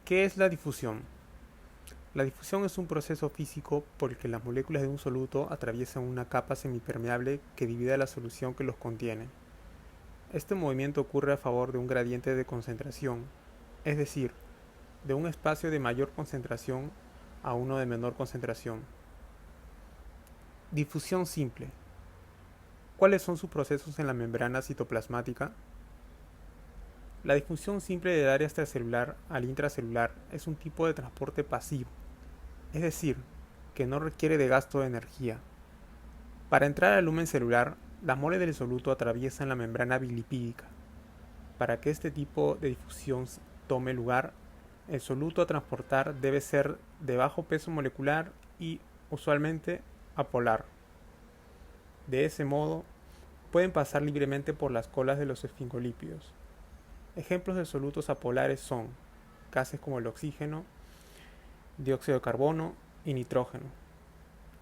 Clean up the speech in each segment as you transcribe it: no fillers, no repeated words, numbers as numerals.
¿Qué es la difusión? La difusión es un proceso físico por el que las moléculas de un soluto atraviesan una capa semipermeable que divide la solución que los contiene. Este movimiento ocurre a favor de un gradiente de concentración, es decir, de un espacio de mayor concentración a uno de menor concentración. Difusión simple. ¿Cuáles son sus procesos en la membrana citoplasmática? La difusión simple del área extracelular al intracelular es un tipo de transporte pasivo, es decir, que no requiere de gasto de energía. Para entrar al lumen celular, las moles del soluto atraviesan la membrana bilipídica. Para que este tipo de difusión tome lugar, el soluto a transportar debe ser de bajo peso molecular y, usualmente, apolar. De ese modo, pueden pasar libremente por las colas de los esfingolípidos. Ejemplos de solutos apolares son gases como el oxígeno, dióxido de carbono y nitrógeno.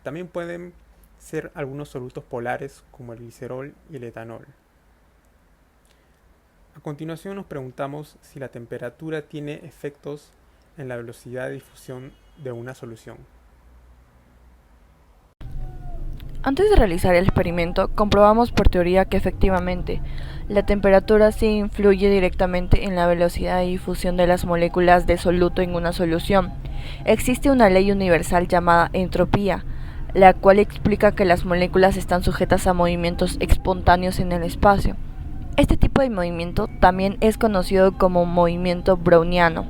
También pueden ser algunos solutos polares como el glicerol y el etanol. A continuación nos preguntamos si la temperatura tiene efectos en la velocidad de difusión de una solución. Antes de realizar el experimento, comprobamos por teoría que efectivamente la temperatura sí influye directamente en la velocidad de difusión de las moléculas de soluto en una solución. Existe una ley universal llamada entropía, la cual explica que las moléculas están sujetas a movimientos espontáneos en el espacio. Este tipo de movimiento también es conocido como movimiento browniano.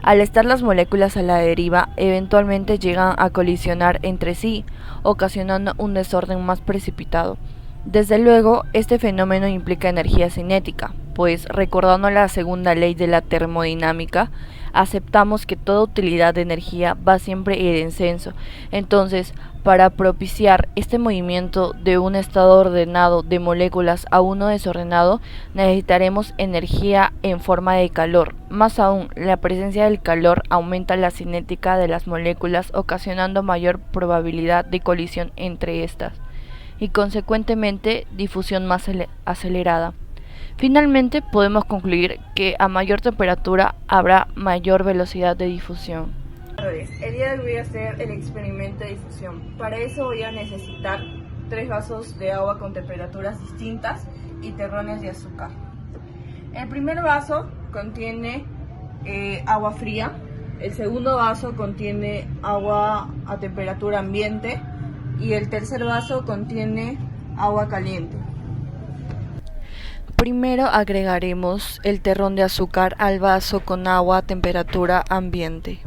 Al estar las moléculas a la deriva, eventualmente llegan a colisionar entre sí, ocasionando un desorden más precipitado. Desde luego, este fenómeno implica energía cinética, pues recordando la segunda ley de la termodinámica, aceptamos que toda utilidad de energía va siempre en descenso. Entonces, para propiciar este movimiento de un estado ordenado de moléculas a uno desordenado, necesitaremos energía en forma de calor. Más aún, la presencia del calor aumenta la cinética de las moléculas, ocasionando mayor probabilidad de colisión entre estas y consecuentemente difusión más acelerada. Finalmente, podemos concluir que a mayor temperatura habrá mayor velocidad de difusión. El día de hoy voy a hacer el experimento de difusión. Para eso voy a necesitar 3 vasos de agua con temperaturas distintas y terrones de azúcar. El primer vaso contiene agua fría, el segundo vaso contiene agua a temperatura ambiente y el tercer vaso contiene agua caliente. Primero agregaremos el terrón de azúcar al vaso con agua a temperatura ambiente.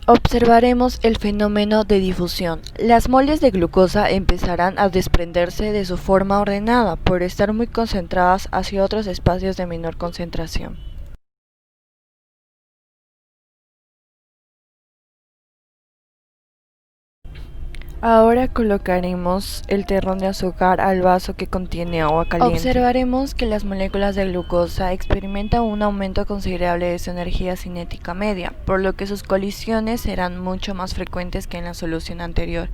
Observaremos el fenómeno de difusión. Las moles de glucosa empezarán a desprenderse de su forma ordenada por estar muy concentradas hacia otros espacios de menor concentración. Ahora colocaremos el terrón de azúcar al vaso que contiene agua caliente. Observaremos que las moléculas de glucosa experimentan un aumento considerable de su energía cinética media, por lo que sus colisiones serán mucho más frecuentes que en la solución anterior.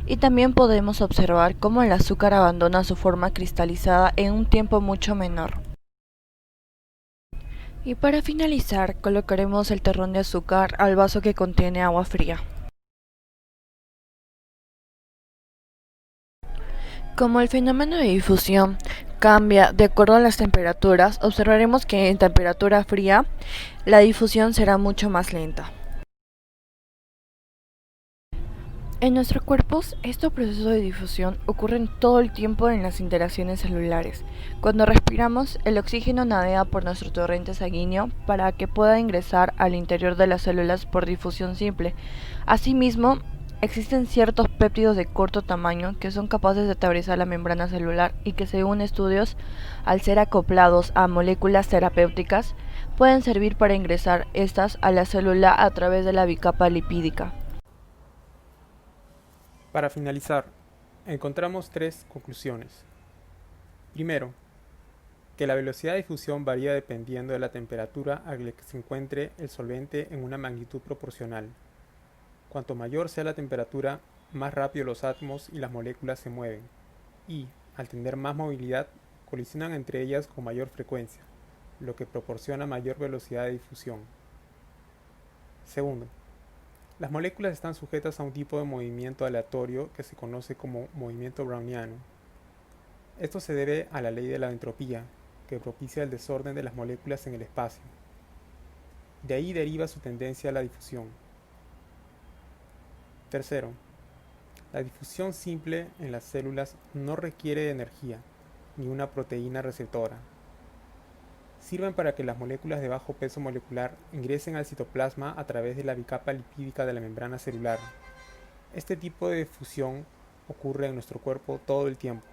Y también podemos observar cómo el azúcar abandona su forma cristalizada en un tiempo mucho menor. Y para finalizar, colocaremos el terrón de azúcar al vaso que contiene agua fría. Como el fenómeno de difusión cambia de acuerdo a las temperaturas, observaremos que en temperatura fría la difusión será mucho más lenta. En nuestros cuerpos, estos procesos de difusión ocurren todo el tiempo en las interacciones celulares. Cuando respiramos, el oxígeno navega por nuestro torrente sanguíneo para que pueda ingresar al interior de las células por difusión simple. Asimismo, existen ciertos péptidos de corto tamaño que son capaces de atravesar la membrana celular y que, según estudios, al ser acoplados a moléculas terapéuticas, pueden servir para ingresar estas a la célula a través de la bicapa lipídica. Para finalizar, encontramos 3 conclusiones. Primero, que la velocidad de difusión varía dependiendo de la temperatura a la que se encuentre el solvente en una magnitud proporcional. Cuanto mayor sea la temperatura, más rápido los átomos y las moléculas se mueven, y, al tener más movilidad, colisionan entre ellas con mayor frecuencia, lo que proporciona mayor velocidad de difusión. Segundo, las moléculas están sujetas a un tipo de movimiento aleatorio que se conoce como movimiento browniano. Esto se debe a la ley de la entropía, que propicia el desorden de las moléculas en el espacio. De ahí deriva su tendencia a la difusión. Tercero, la difusión simple en las células no requiere de energía, ni una proteína receptora. Sirven para que las moléculas de bajo peso molecular ingresen al citoplasma a través de la bicapa lipídica de la membrana celular. Este tipo de difusión ocurre en nuestro cuerpo todo el tiempo.